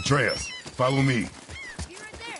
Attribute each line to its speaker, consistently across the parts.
Speaker 1: Atreus, follow me.
Speaker 2: Be right there.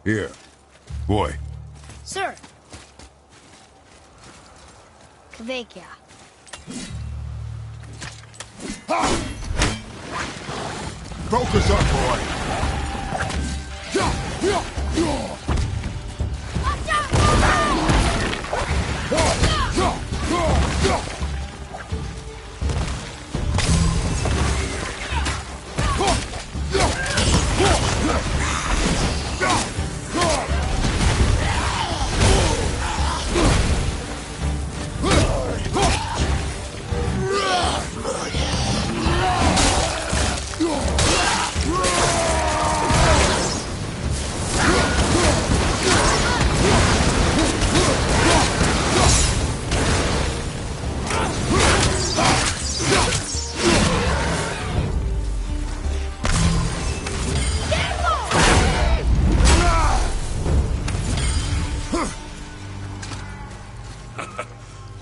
Speaker 1: Here. Boy.
Speaker 2: Sir. Kvekia.
Speaker 1: Focus up, boy.
Speaker 2: Watch out!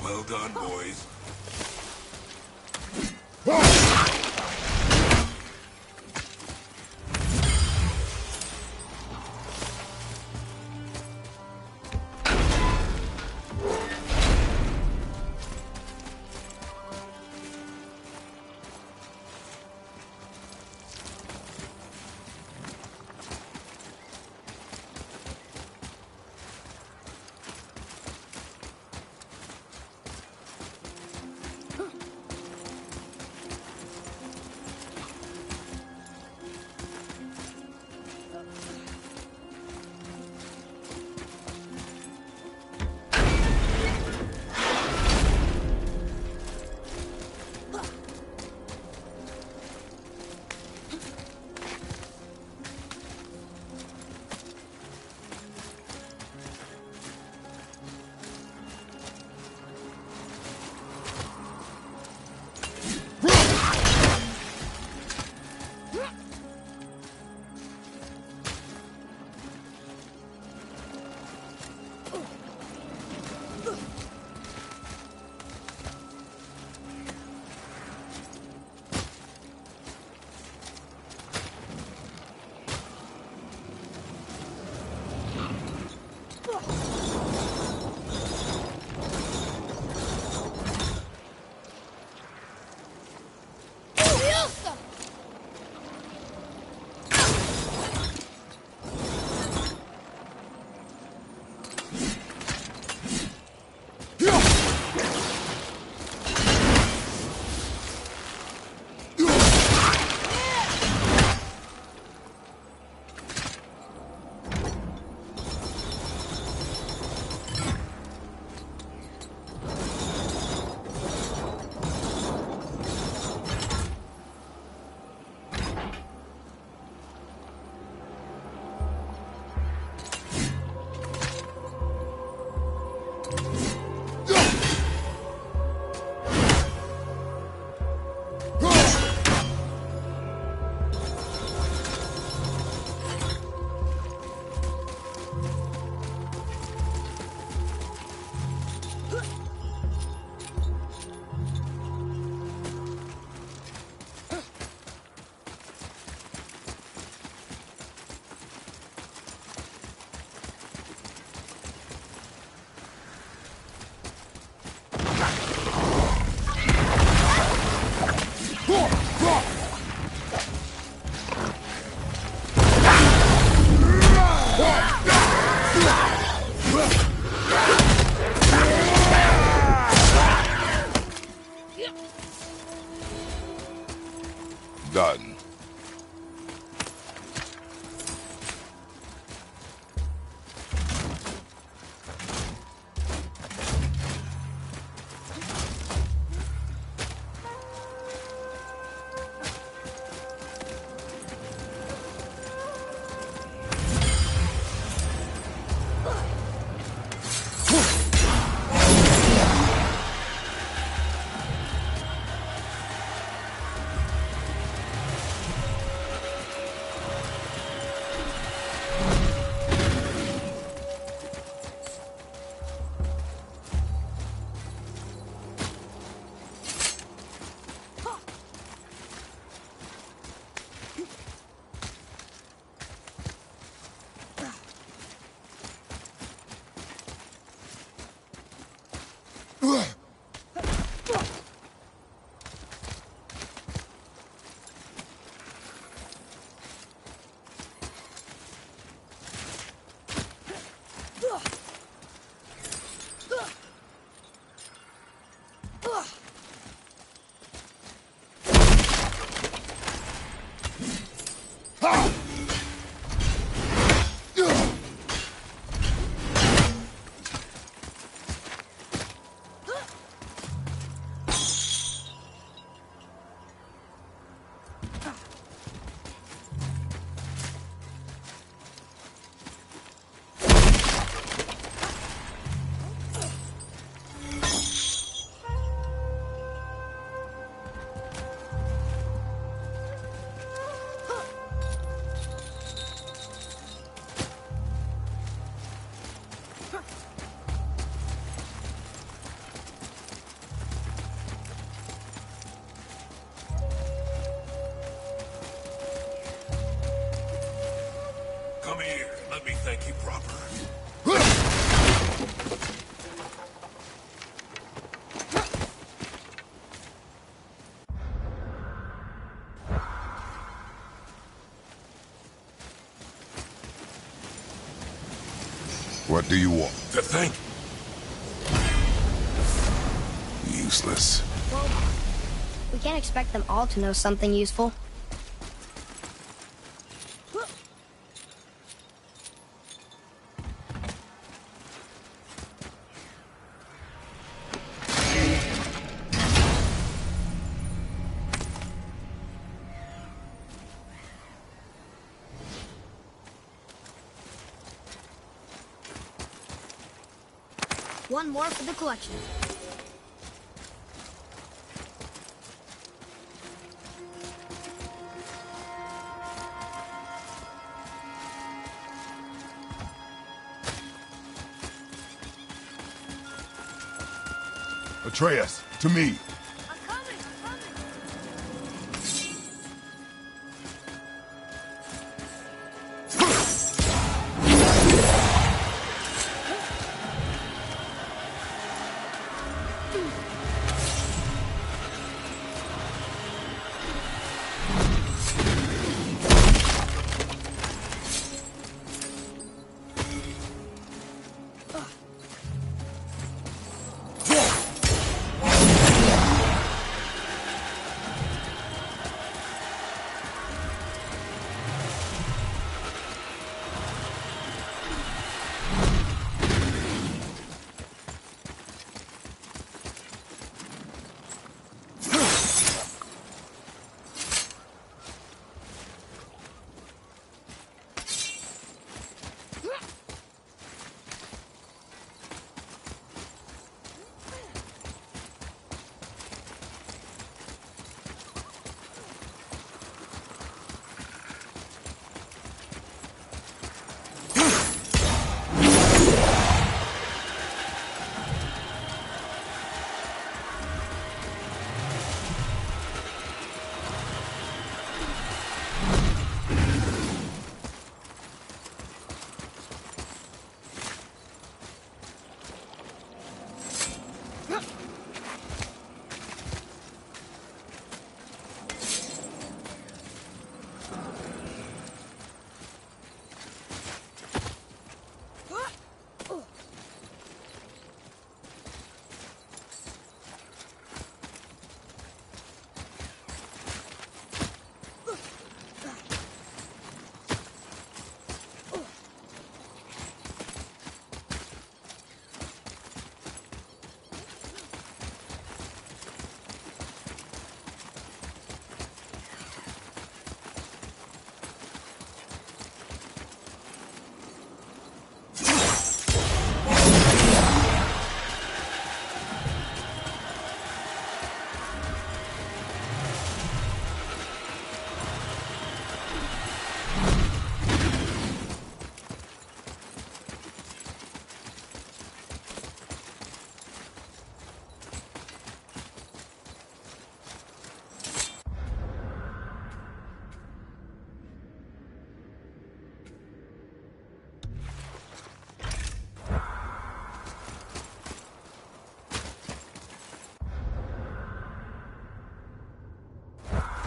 Speaker 1: Well done, boys. Done.
Speaker 3: Come here, let me thank you proper.
Speaker 1: What do you want?
Speaker 3: To thank
Speaker 1: Useless.
Speaker 2: Well, we can't expect them all to know something useful. One more for the collection.
Speaker 1: Atreus, to me.
Speaker 2: I'm coming, I'm coming.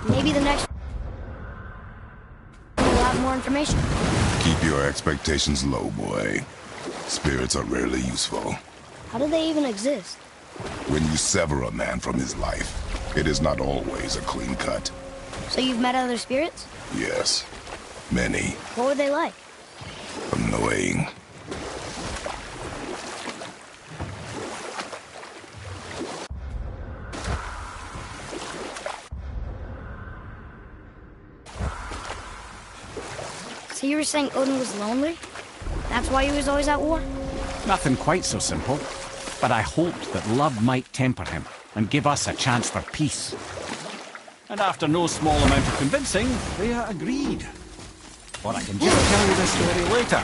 Speaker 2: Maybe the next will have more information.
Speaker 1: Keep your expectations low, boy. Spirits are rarely useful.
Speaker 2: How do they even exist?
Speaker 1: When you sever a man from his life, it is not always a clean cut.
Speaker 2: So you've met other spirits?
Speaker 1: Yes, many.
Speaker 2: What were they like?
Speaker 1: Annoying.
Speaker 2: So you were saying Odin was lonely? That's why he was always at war?
Speaker 4: Nothing quite so simple. But I hoped that love might temper him and give us a chance for peace. And after no small amount of convincing, they agreed. Or I can just tell you this story later.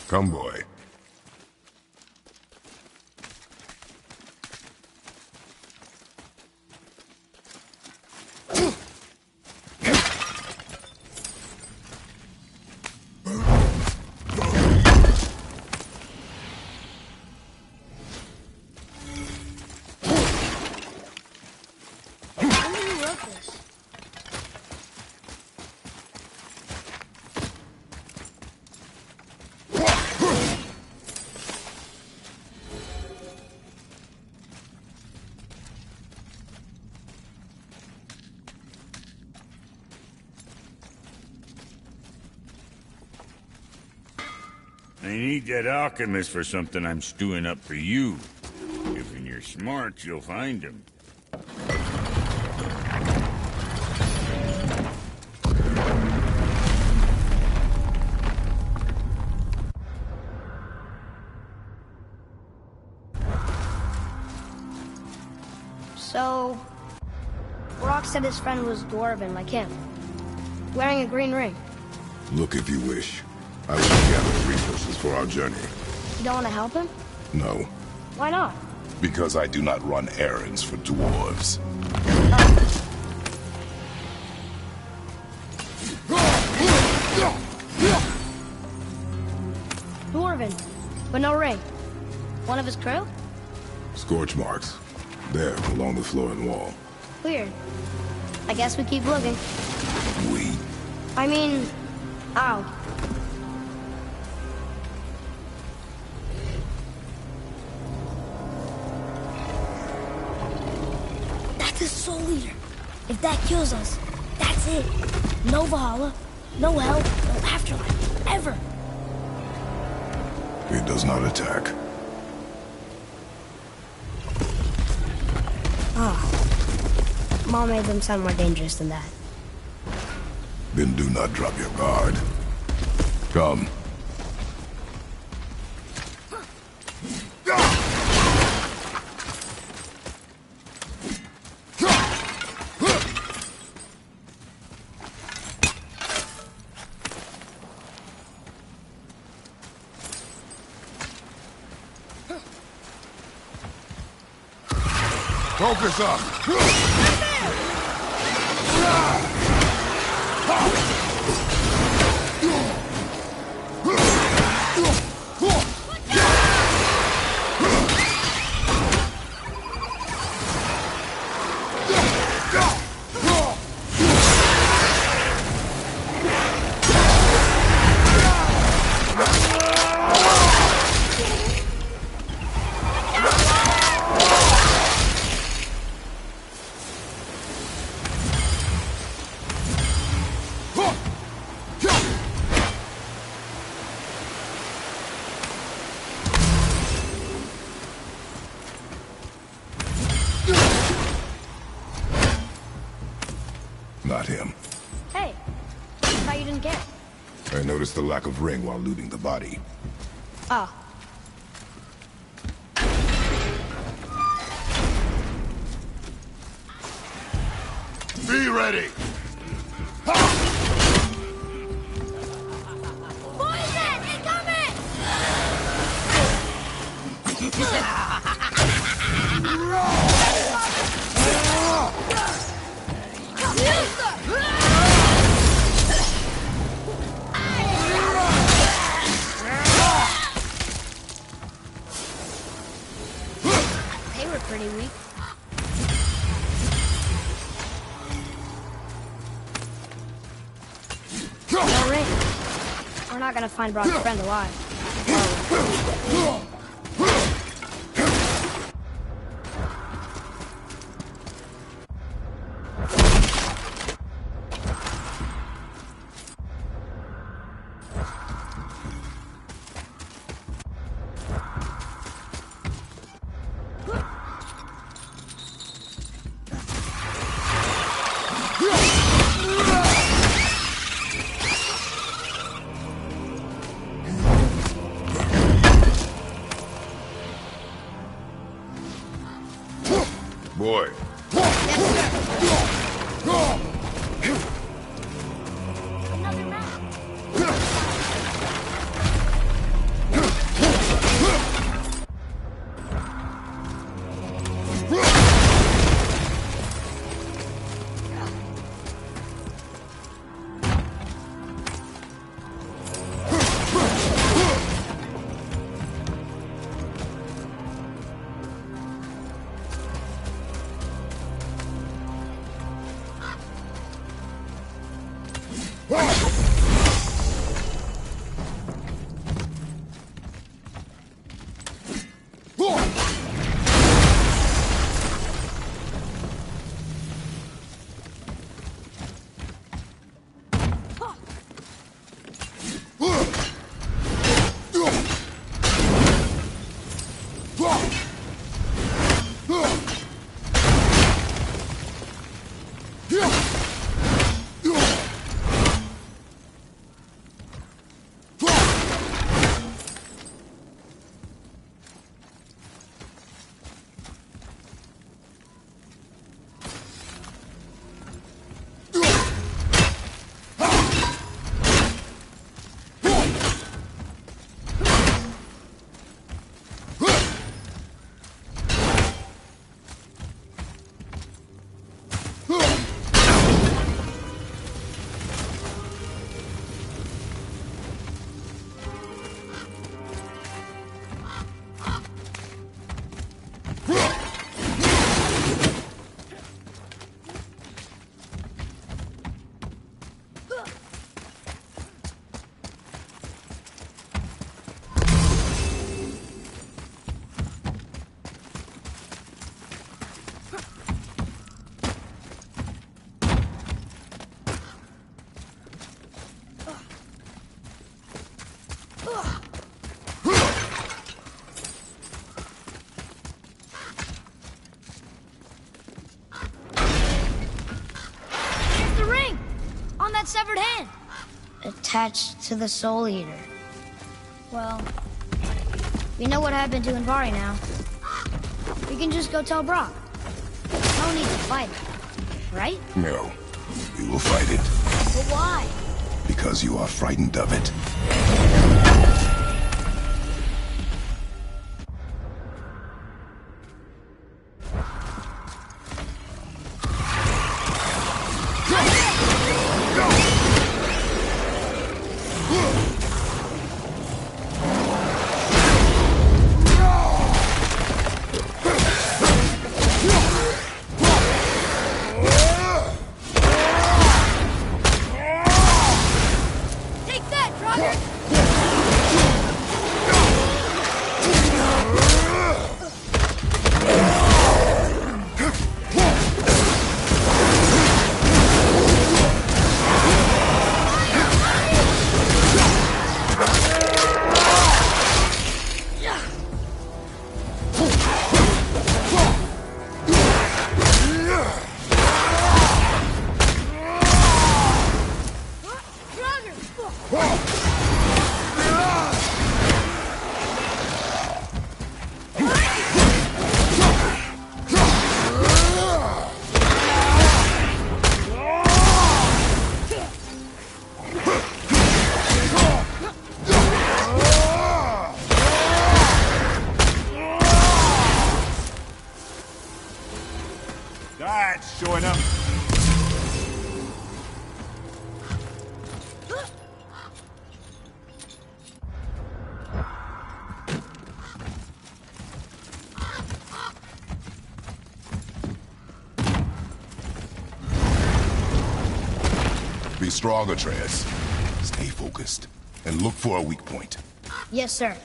Speaker 1: Come, boy.
Speaker 5: I need that alchemist for something I'm stewing up for you. If you're smart, you'll find him.
Speaker 2: So, Brock said his friend was dwarven like him, wearing a green ring.
Speaker 1: Look if you wish. I will gather the resources for our journey.
Speaker 2: You don't want to help him?
Speaker 1: No,
Speaker 2: Why not?
Speaker 1: because I do not run errands for dwarves.
Speaker 2: Dwarven, but no ring. One of his crew?
Speaker 1: Scorch marks. There, along the floor and wall.
Speaker 2: Weird. I guess we keep looking.
Speaker 1: We?
Speaker 2: I mean, ow. That's his soul eater. If that kills us, that's it. No Valhalla, no hell, no afterlife, ever.
Speaker 1: It does not attack.
Speaker 2: Oh. Mom made them sound more dangerous than that.
Speaker 1: Then do not drop your guard. Come. Focus up! not him.
Speaker 2: Hey, I thought you didn't care.
Speaker 1: I noticed the lack of ring while looting the body.
Speaker 2: Oh.
Speaker 1: Be ready!
Speaker 2: Poison! Incoming! They were pretty weak. No ring. We're not gonna find Brock's friend alive.
Speaker 1: Boy.
Speaker 2: Another round. That severed hand? Attached to the Soul Eater. Well, we know what happened to Invari now. We can just go tell Brock. No need to fight it, right?
Speaker 1: No. We will fight it.
Speaker 2: But why?
Speaker 1: Because you are frightened of it.
Speaker 2: Take that, Roger!
Speaker 4: showing him.
Speaker 1: Be strong, Atreus. Stay focused. And look for a weak point.
Speaker 2: Yes, sir.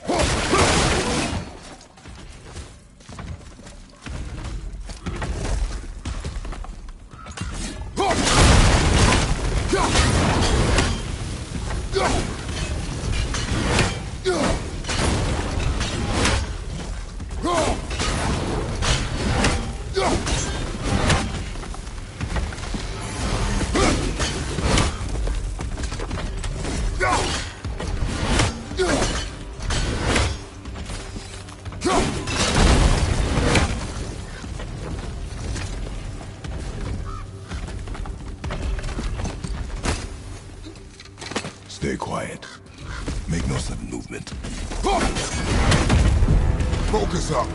Speaker 1: Stay quiet. Make no sudden movement. Focus up.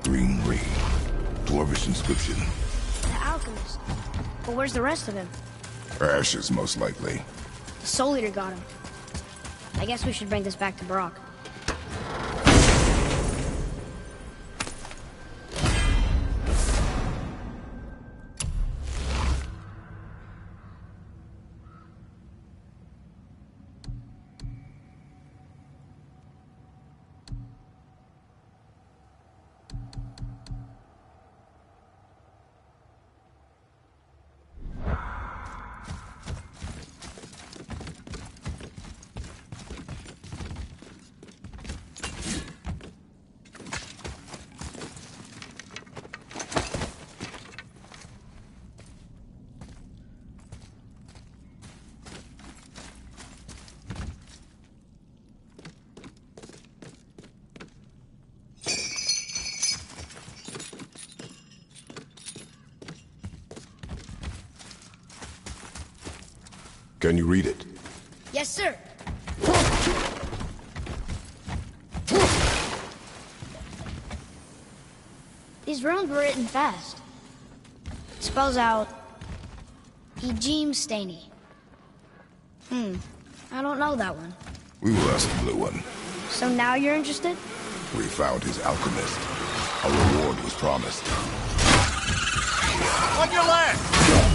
Speaker 1: Green ring. Dwarvish inscription.
Speaker 2: The alchemist. But where's the rest of him?
Speaker 1: Ashes, most likely.
Speaker 2: The Soul Eater got him. I guess we should bring this back to Brock.
Speaker 1: Can you read it?
Speaker 2: Yes, sir. These runes were written fast. It spells out Ejim Staney. I don't know that one.
Speaker 1: We will ask the blue one.
Speaker 2: So now you're interested?
Speaker 1: We found his alchemist. A reward was promised.
Speaker 4: On your left!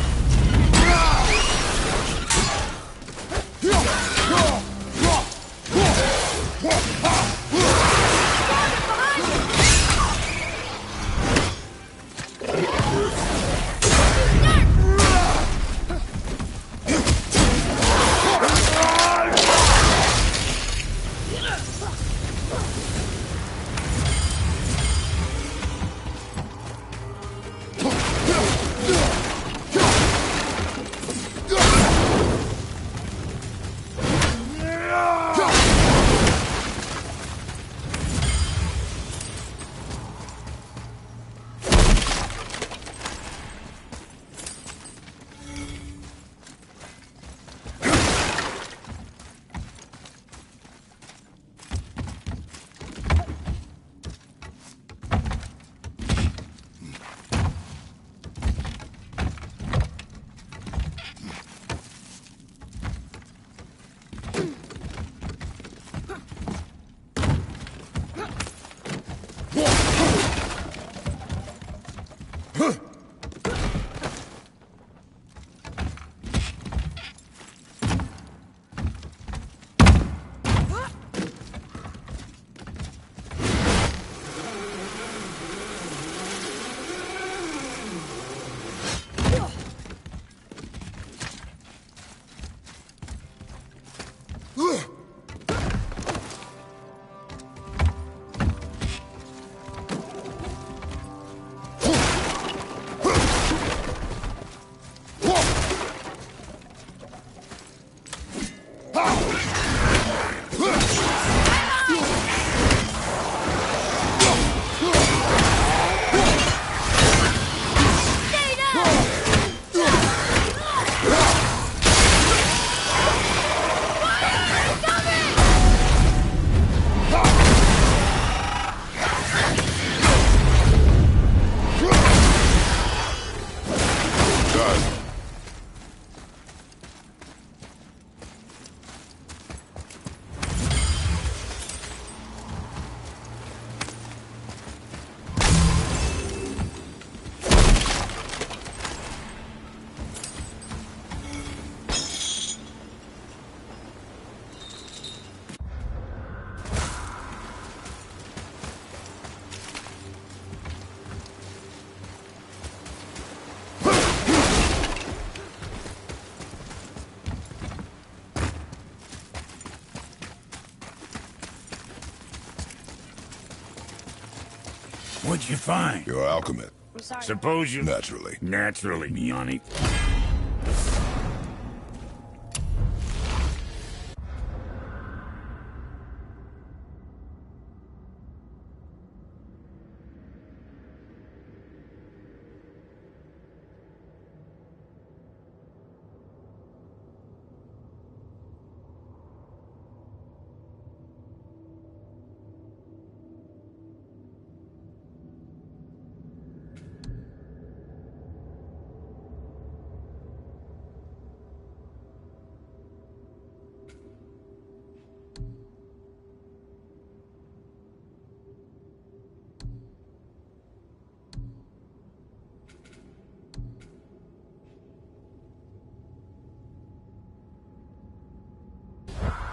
Speaker 5: What'd you find?
Speaker 1: Your alchemist.
Speaker 2: I'm sorry.
Speaker 5: Suppose you...
Speaker 1: Naturally.
Speaker 5: Naturally, Miani.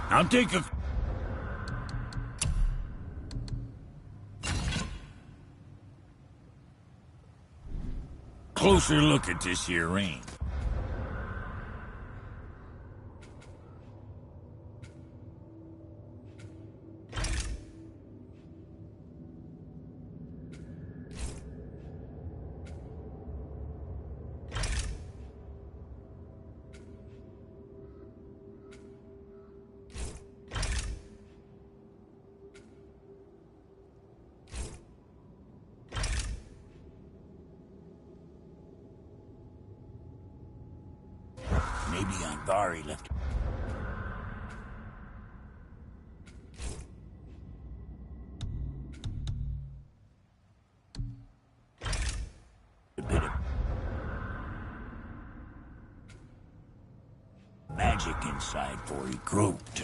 Speaker 5: I'll take a... closer look at this here ring. Maybe Andvari left. A bit of magic inside for he croaked.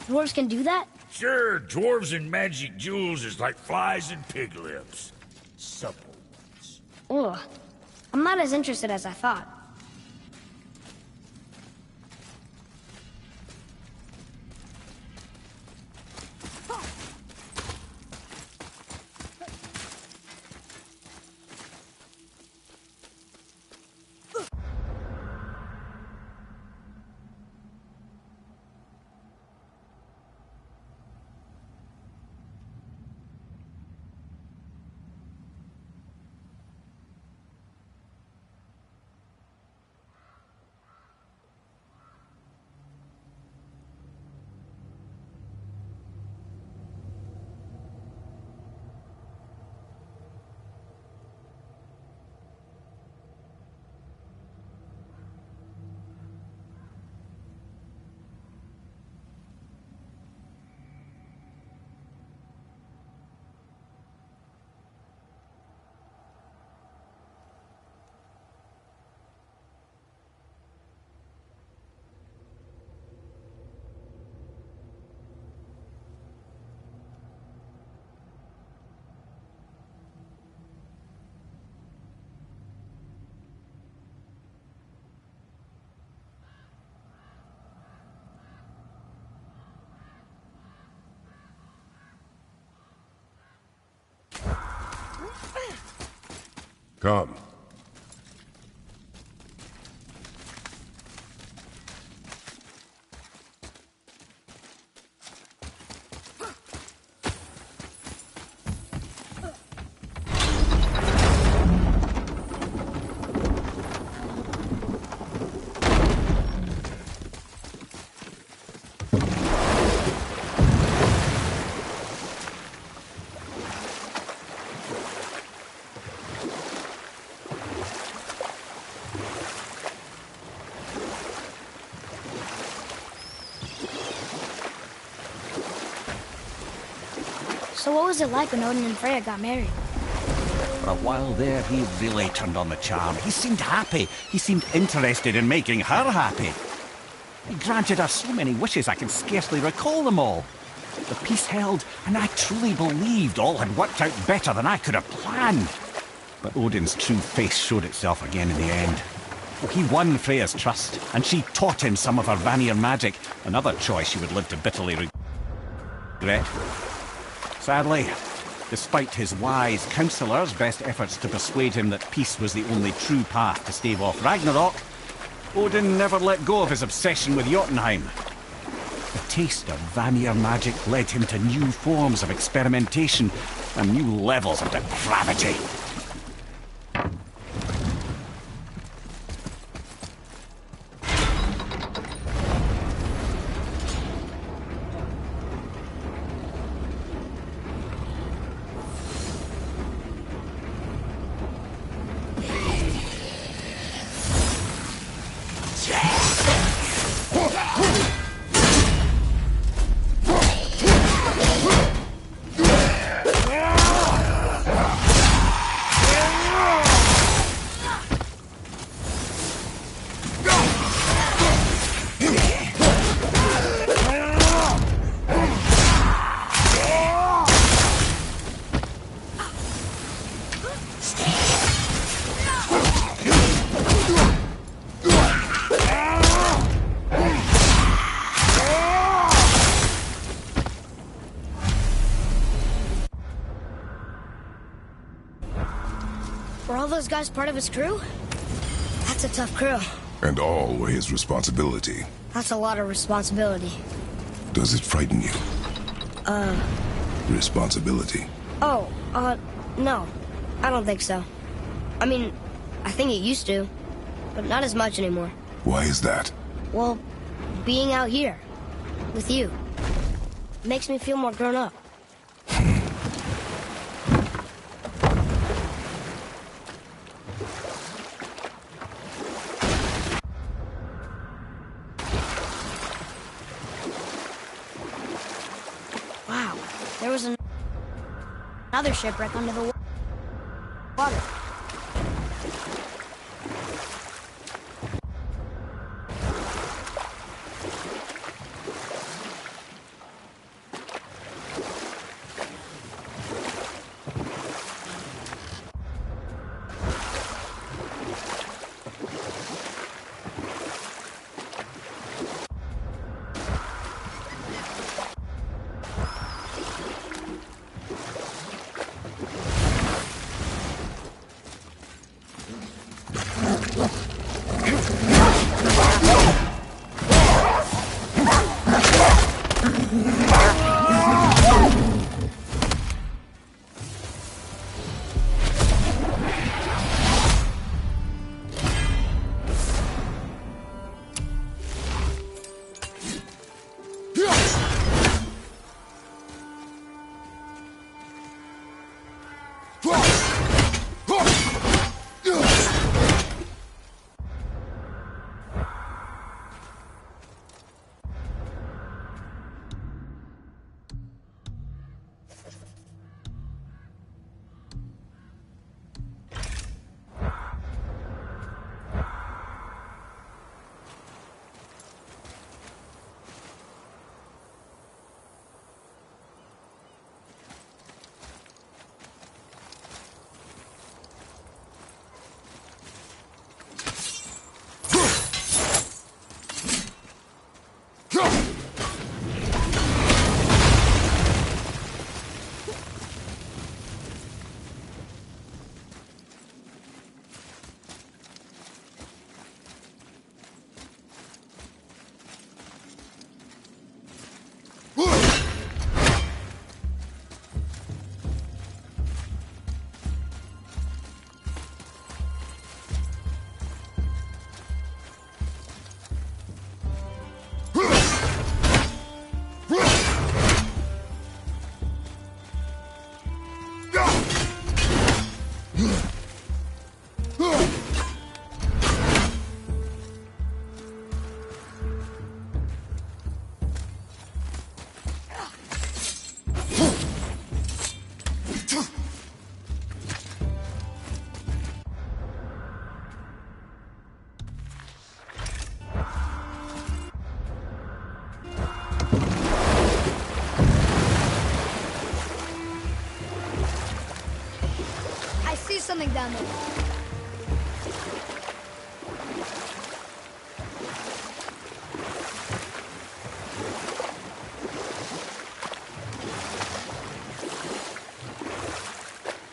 Speaker 2: Dwarves can do that?
Speaker 5: Sure, dwarves and magic jewels is like flies and pig lips. Supple ones.
Speaker 2: Ugh. I'm not as interested as I thought.
Speaker 1: Come.
Speaker 2: So what was it like when Odin and Freya got married?
Speaker 4: For a while there, he really turned on the charm. He seemed happy. He seemed interested in making her happy. He granted her so many wishes I can scarcely recall them all. The peace held, and I truly believed all had worked out better than I could have planned. But Odin's true face showed itself again in the end. He won Freya's trust, and she taught him some of her Vanir magic, another choice she would live to bitterly regret. Sadly, despite his wise counsellors' best efforts to persuade him that peace was the only true path to stave off Ragnarok, Odin never let go of his obsession with Jotunheim. The taste of Vanir magic led him to new forms of experimentation, and new levels of depravity.
Speaker 2: Were all those guys part of his crew? That's a tough crew.
Speaker 1: And all were his responsibility.
Speaker 2: That's a lot of responsibility.
Speaker 1: Does it frighten you? Responsibility.
Speaker 2: Oh, no. I don't think so. I mean, I think it used to, but not as much anymore.
Speaker 1: Why is that?
Speaker 2: Well, being out here, with you, makes me feel more grown up. Wow, there was another shipwreck under the water. Something down there.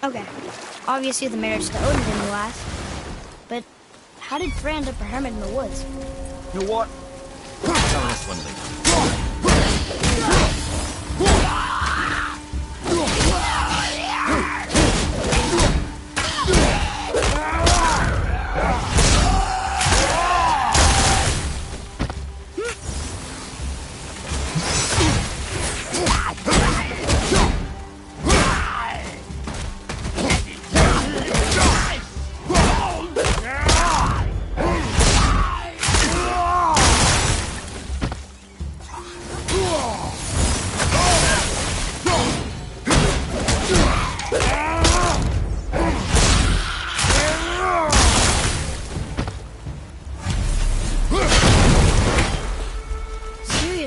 Speaker 2: Okay, obviously the marriage to Odin didn't last, but how did Frey end up a hermit in the woods?
Speaker 4: You know what? Tell this one later.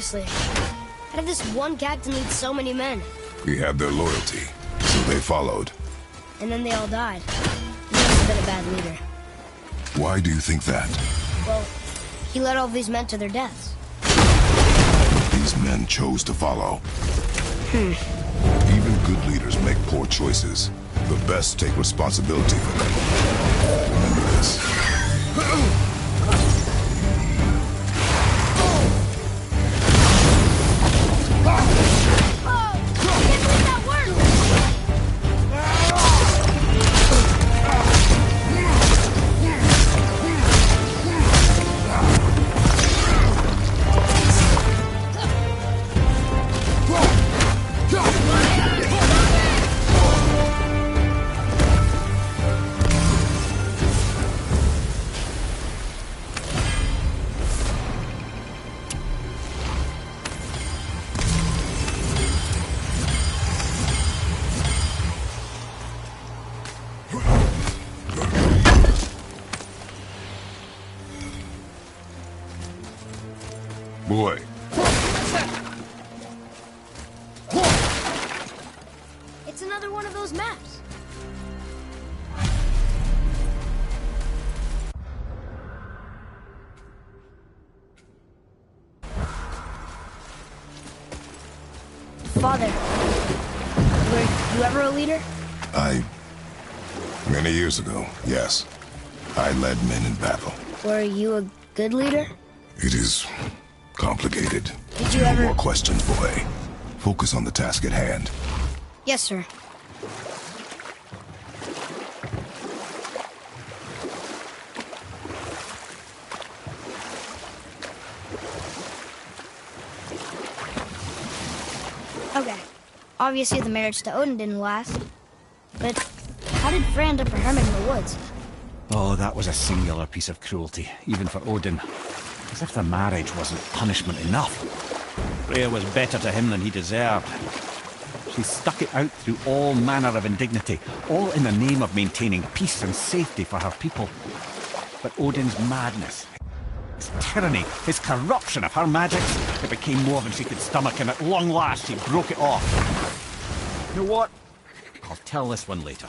Speaker 2: Seriously, how did this one captain lead so many men?
Speaker 1: He had their loyalty, so they followed.
Speaker 2: And then they all died. He must have been a bad leader.
Speaker 1: Why do you think that?
Speaker 2: Well, he led all these men to their deaths.
Speaker 1: These men chose to follow. Even good leaders make poor choices. The best take responsibility for them. Remember this. Boy.
Speaker 2: It's another one of those maps. Father, were you ever a leader?
Speaker 1: Many years ago, yes. I led men in battle.
Speaker 2: Were you a good leader?
Speaker 1: It is complicated.
Speaker 2: Did you ever...
Speaker 1: No more questions, boy. Focus on the task at hand.
Speaker 2: Yes, sir. Okay. Obviously the marriage to Odin didn't last. But how did Frey end up a hermit in the woods?
Speaker 4: Oh, that was a singular piece of cruelty, even for Odin. As if the marriage wasn't punishment enough. Freya was better to him than he deserved. She stuck it out through all manner of indignity, all in the name of maintaining peace and safety for her people. But Odin's madness, his tyranny, his corruption of her magics, it became more than she could stomach, and at long last she broke it off. You know what? I'll tell this one later.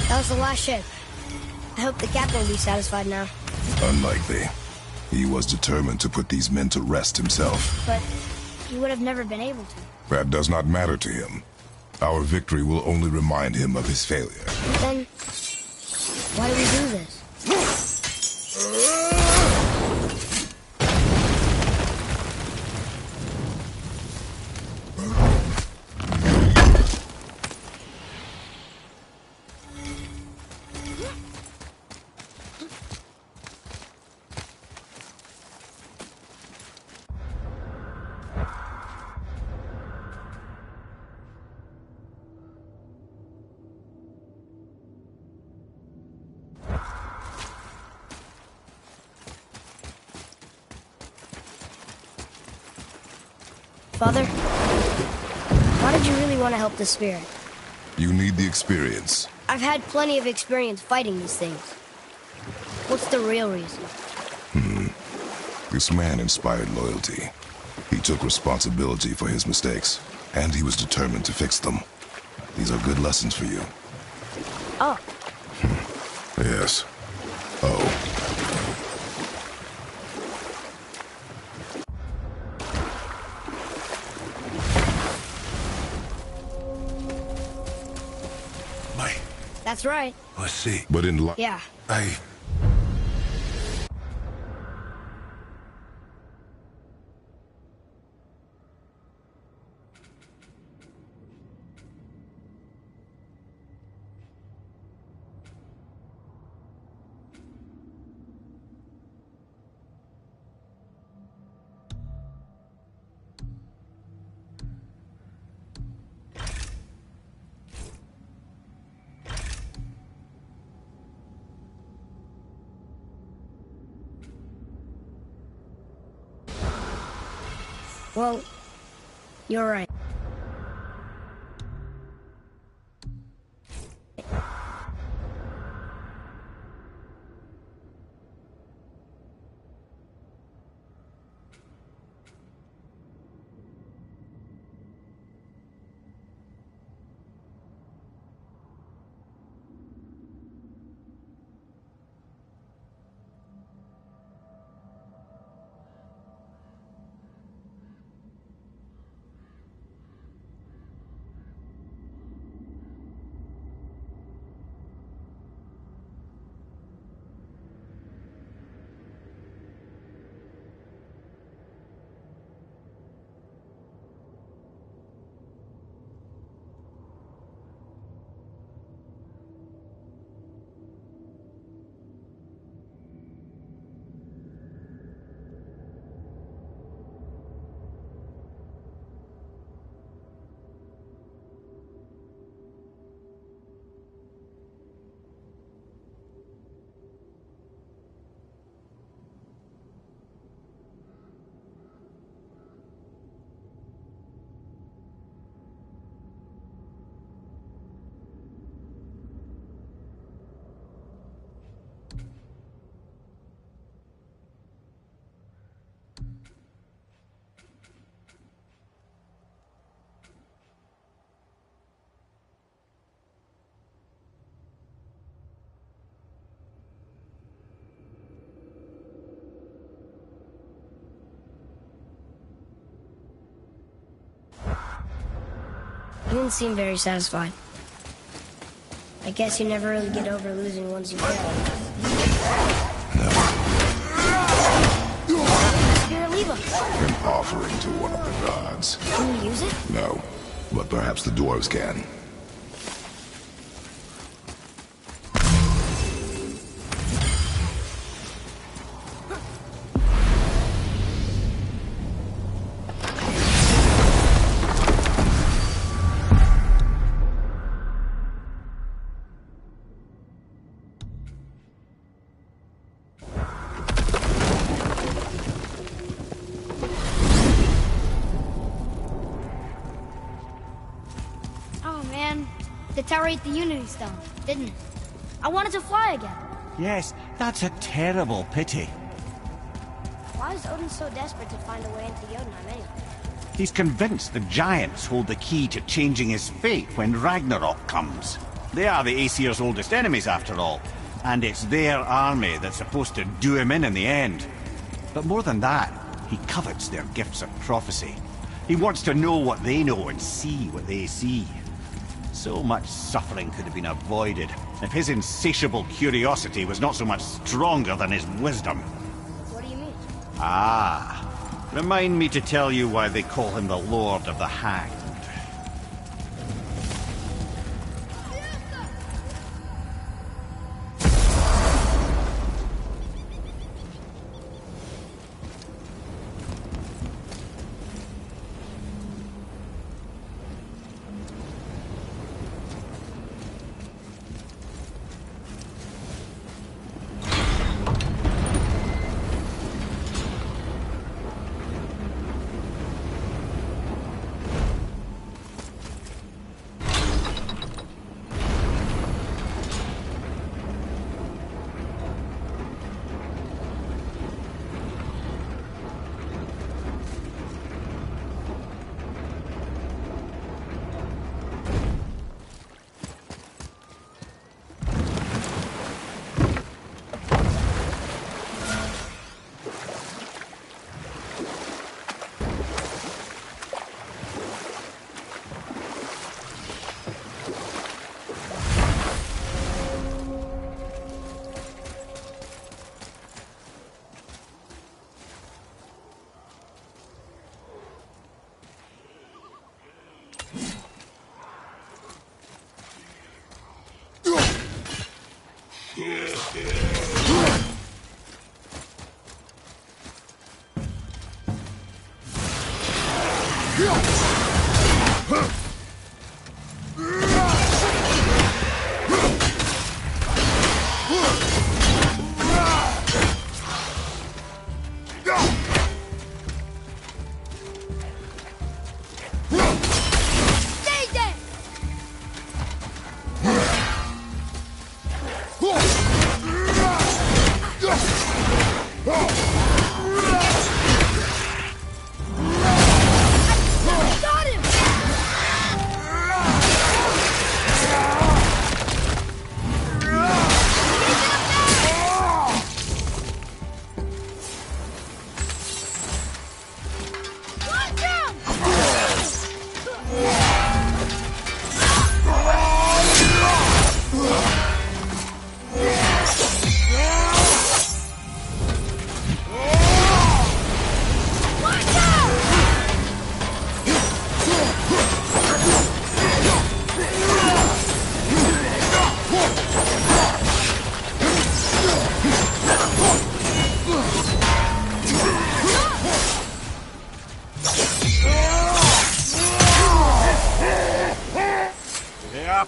Speaker 2: That was the last ship. I hope the captain will be satisfied now.
Speaker 1: Unlikely. He was determined to put these men to rest himself.
Speaker 2: But he would have never been able to.
Speaker 1: That does not matter to him. Our victory will only remind him of his failure.
Speaker 2: Then, why do we do this? Father, why did you really want to help the spirit?
Speaker 1: You need the experience.
Speaker 2: I've had plenty of experience fighting these things. What's the real reason?
Speaker 1: This man inspired loyalty. He took responsibility for his mistakes, and he was determined to fix them. These are good lessons for you.
Speaker 2: Oh.
Speaker 1: Yes. Oh.
Speaker 2: That's right.
Speaker 3: I see.
Speaker 1: But in
Speaker 2: Yeah. Well, you're right. You didn't seem very satisfied. I guess you never really get over losing ones you get. Here, leave us.
Speaker 1: An offering to one of the gods.
Speaker 2: Can you use it?
Speaker 1: No, but perhaps the dwarves can.
Speaker 2: The tower ate the Unity Stone, didn't it? I wanted to fly again.
Speaker 4: Yes, that's a terrible pity.
Speaker 2: Why is Odin so desperate to find a way into Jotunheim anyway?
Speaker 4: He's convinced the giants hold the key to changing his fate when Ragnarok comes. They are the Aesir's oldest enemies, after all, and it's their army that's supposed to do him in the end. But more than that, he covets their gifts of prophecy. He wants to know what they know and see what they see. So much suffering could have been avoided if his insatiable curiosity was not so much stronger than his wisdom.
Speaker 2: What do you mean?
Speaker 4: Ah, remind me to tell you why they call him the Lord of the Hanged.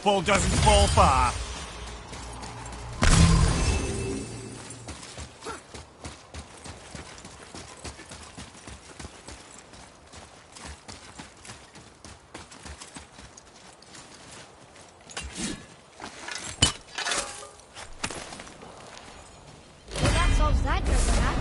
Speaker 5: Apple doesn't fall far.
Speaker 2: Well, that solves that treasure map.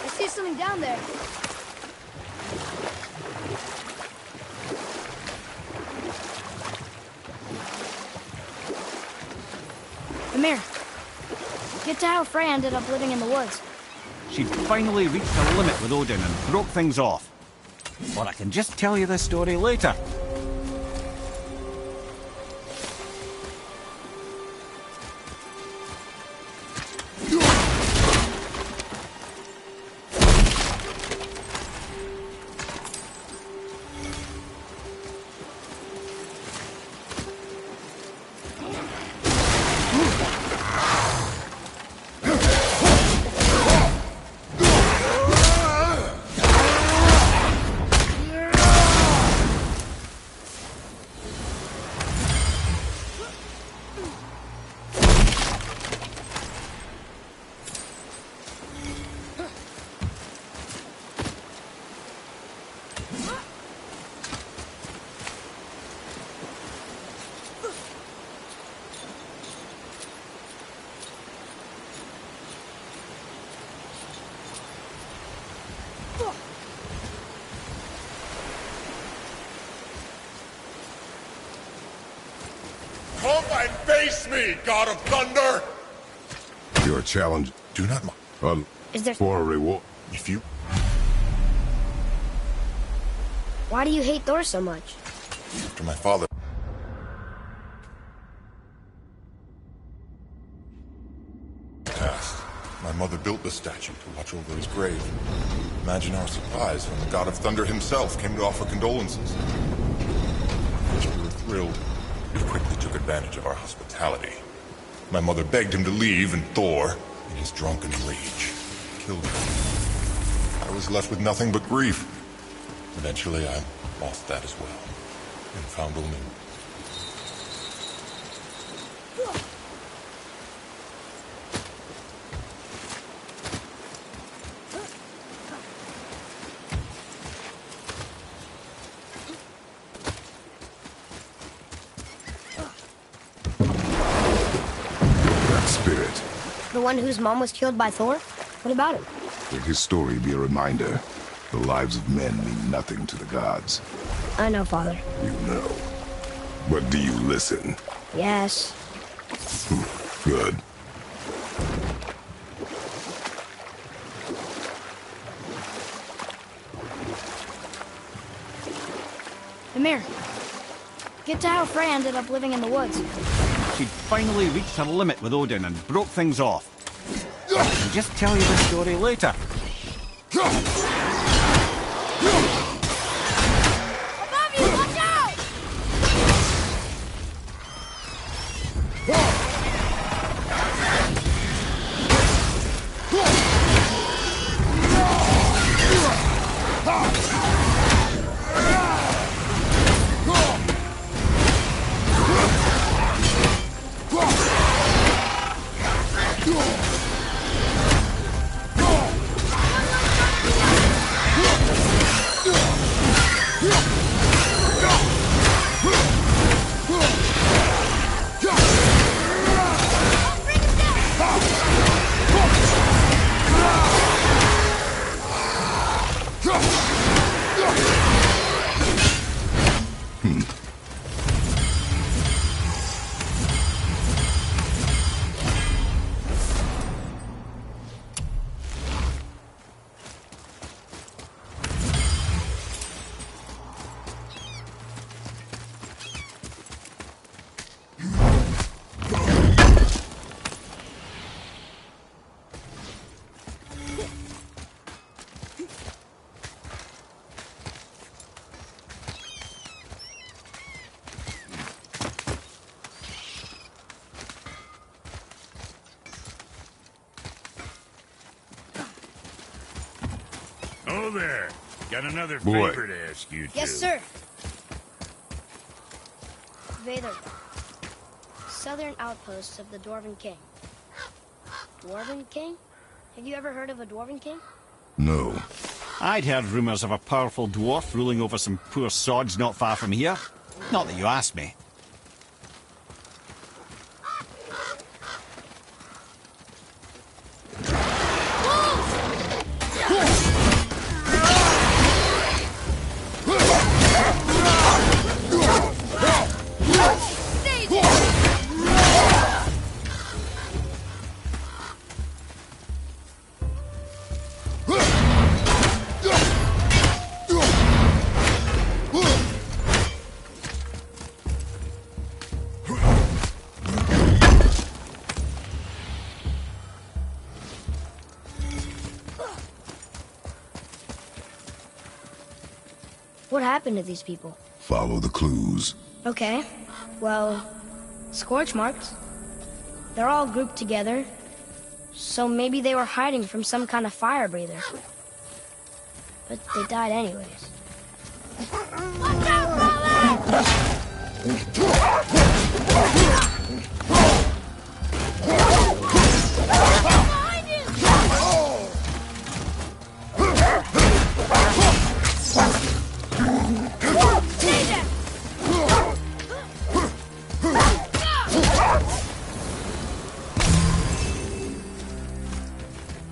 Speaker 2: I see something down there. Come here. Get to how Frey ended up living in the woods.
Speaker 4: She'd finally reached her limit with Odin and broke things off. Or I can just tell you this story later.
Speaker 3: Come and face me, God of Thunder!
Speaker 1: Your challenge.
Speaker 3: Do not
Speaker 2: Is there...
Speaker 1: For a reward.
Speaker 3: If you...
Speaker 2: Why do you hate Thor so much?
Speaker 3: After my father... mother built the statue to watch over his grave. Imagine our surprise when the god of thunder himself came to offer condolences. First we were thrilled, but quickly took advantage of our hospitality. My mother begged him to leave, and Thor, in his drunken rage, killed him. I was left with nothing but grief. Eventually, I lost that as well, and found only...
Speaker 1: Spirit.
Speaker 2: The one whose mom was killed by Thor? What about him?
Speaker 1: Let his story be a reminder. The lives of men mean nothing to the gods.
Speaker 2: I know, Father.
Speaker 1: You know. But do you listen?
Speaker 2: Yes.
Speaker 1: Good.
Speaker 2: Amir, get to how Frey ended up living in the woods.
Speaker 4: She'd finally reached her limit with Odin and broke things off. I'll just tell you the story later.
Speaker 2: Above you, watch out!
Speaker 5: Oh there. Got another
Speaker 1: Boy.
Speaker 5: favor to ask you two.
Speaker 2: Yes, sir. Vader. Southern outposts of the Dwarven King. Dwarven King? Have you ever heard of a Dwarven King?
Speaker 1: No.
Speaker 4: I'd heard rumours of a powerful dwarf ruling over some poor sods not far from here. Not that you asked me.
Speaker 2: What happened to these people?
Speaker 1: Follow the clues.
Speaker 2: Okay. Well, scorch marks. They're all grouped together. So maybe they were hiding from some kind of fire breather. But they died anyways. Watch out, brother! Behind you! Save them!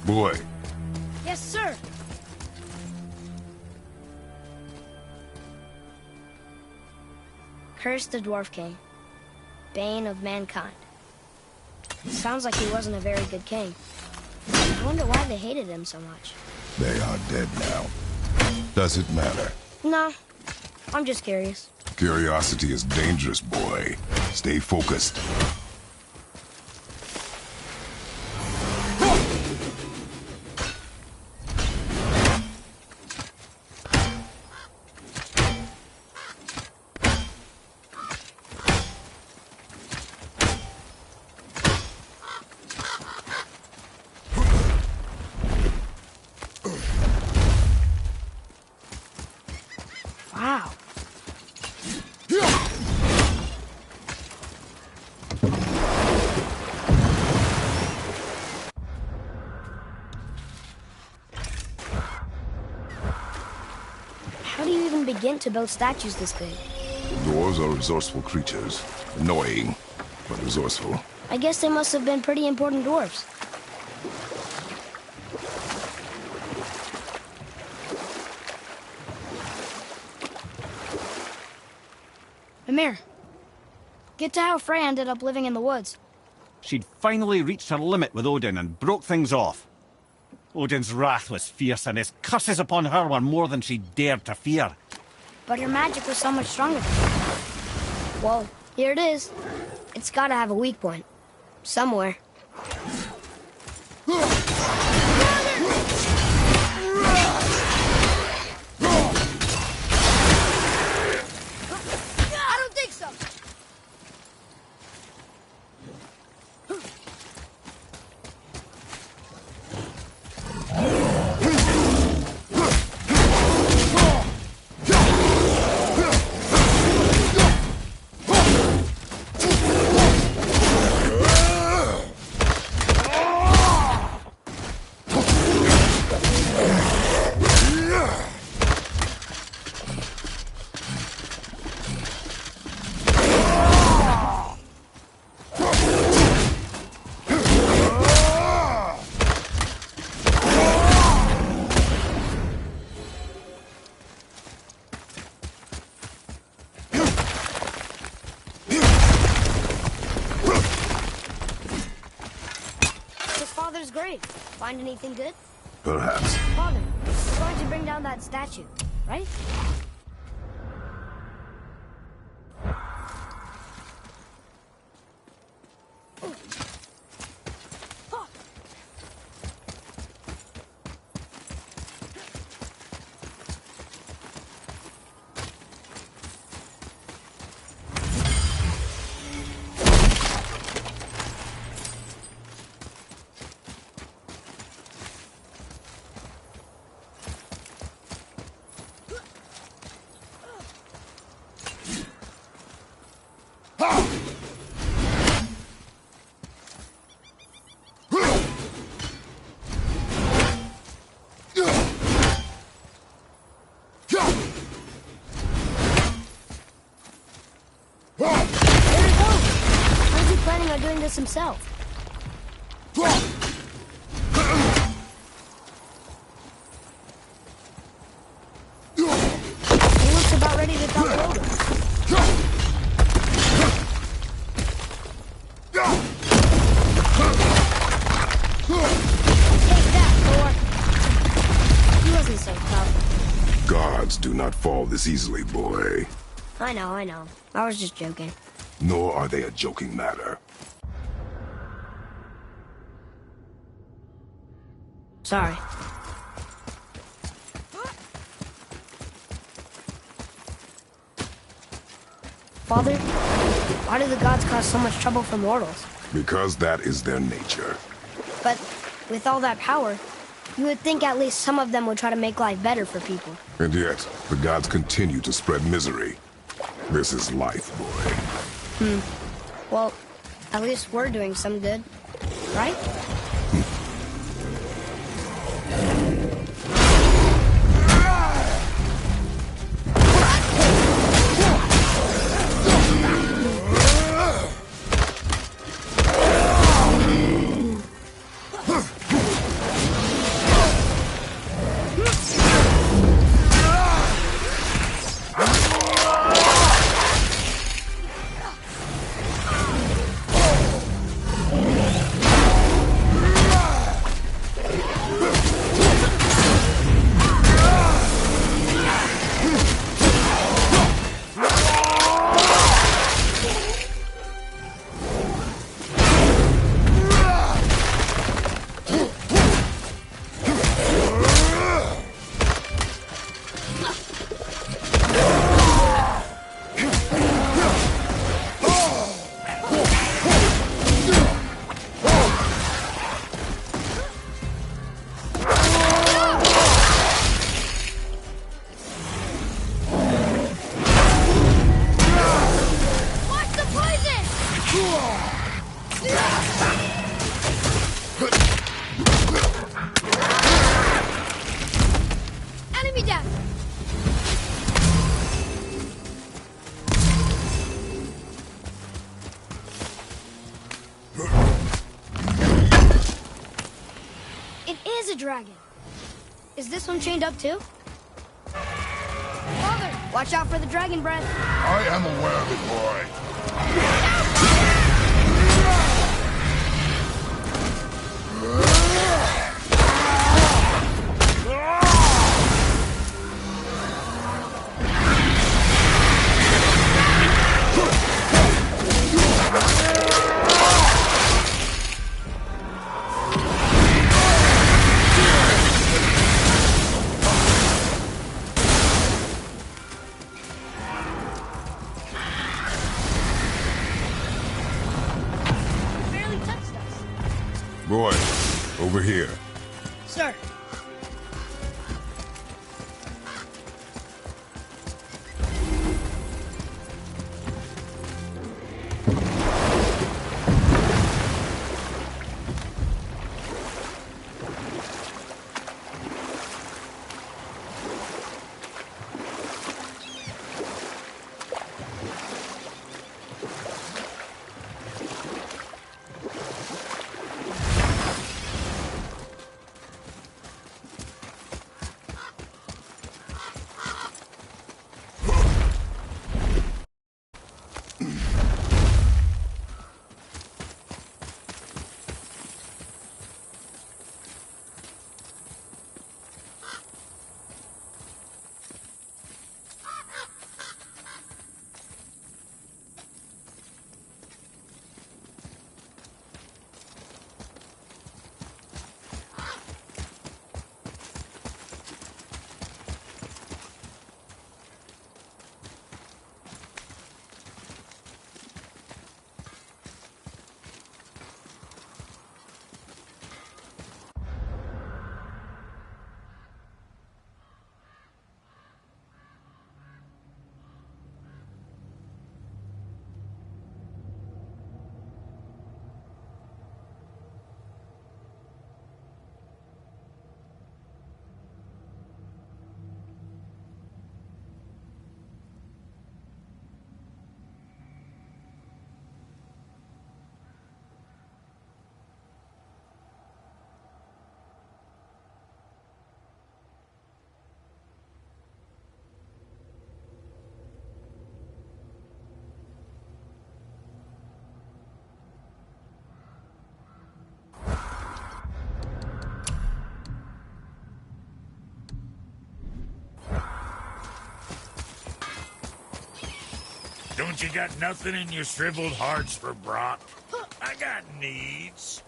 Speaker 1: Boy.
Speaker 2: Yes, sir. Curse the Dwarf King, bane of mankind. Sounds like he wasn't a very good king. I wonder why they hated him so much.
Speaker 1: They are dead now. Does it matter?
Speaker 2: No, I'm just curious.
Speaker 1: Curiosity is dangerous, boy. Stay focused.
Speaker 2: begin to build statues this big?
Speaker 1: Dwarves are resourceful creatures. Annoying, but resourceful.
Speaker 2: I guess they must have been pretty important dwarves. Mimir, get to how Frey ended up living in the woods.
Speaker 4: She'd finally reached her limit with Odin and broke things off. Odin's wrath was fierce, and his curses upon her were more than she dared to fear.
Speaker 2: But her magic was so much stronger. Well, here it is. It's gotta have a weak point. Somewhere. I don't think so. Great. Find anything good?
Speaker 1: Perhaps.
Speaker 2: Father, we're going to bring down that statue, right? Doing this himself. He looks about ready to topple over. Take that, Thor. He wasn't so tough.
Speaker 1: Gods do not fall this easily, boy.
Speaker 2: I know. I was just joking.
Speaker 1: Nor are they a joking matter.
Speaker 2: Sorry. Father, why do the gods cause so much trouble for mortals?
Speaker 1: Because that is their nature.
Speaker 2: But with all that power, you would think at least some of them would try to make life better for people.
Speaker 1: And yet, the gods continue to spread misery. This is life, boy.
Speaker 2: Well, at least we're doing some good, right? a dragon. Is this one chained up too? Father, watch out for the dragon breath.
Speaker 6: I am aware of it, boy.
Speaker 2: Barely touched us.
Speaker 1: Boy, over here.
Speaker 2: Sir.
Speaker 5: Don't you got nothing in your shriveled hearts for Brock? I got needs.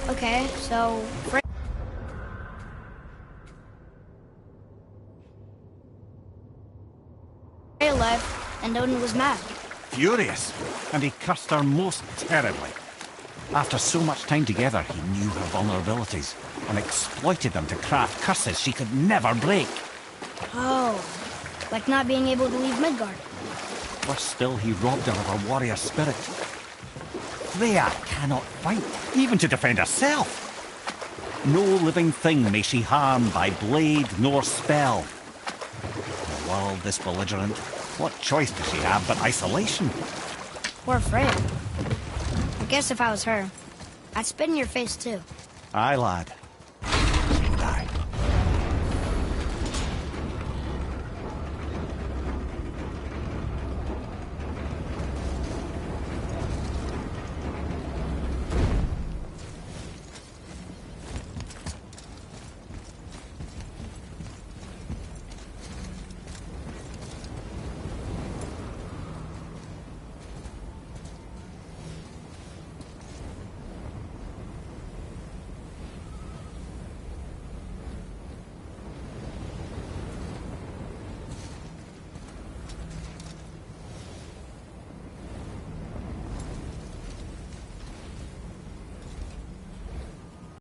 Speaker 2: Okay, so... Freya left, and Odin was mad.
Speaker 4: Furious, and he cursed her most terribly. After so much time together, he knew her vulnerabilities and exploited them to craft curses she could never break.
Speaker 2: Oh, like not being able to leave Midgard.
Speaker 4: Worse still, he robbed her of her warrior spirit. Freya cannot fight, even to defend herself. No living thing may she harm by blade nor spell. In a world this belligerent, what choice does she have but isolation?
Speaker 2: Poor Freya. I guess if I was her, I'd spit in your face too.
Speaker 4: Aye, lad.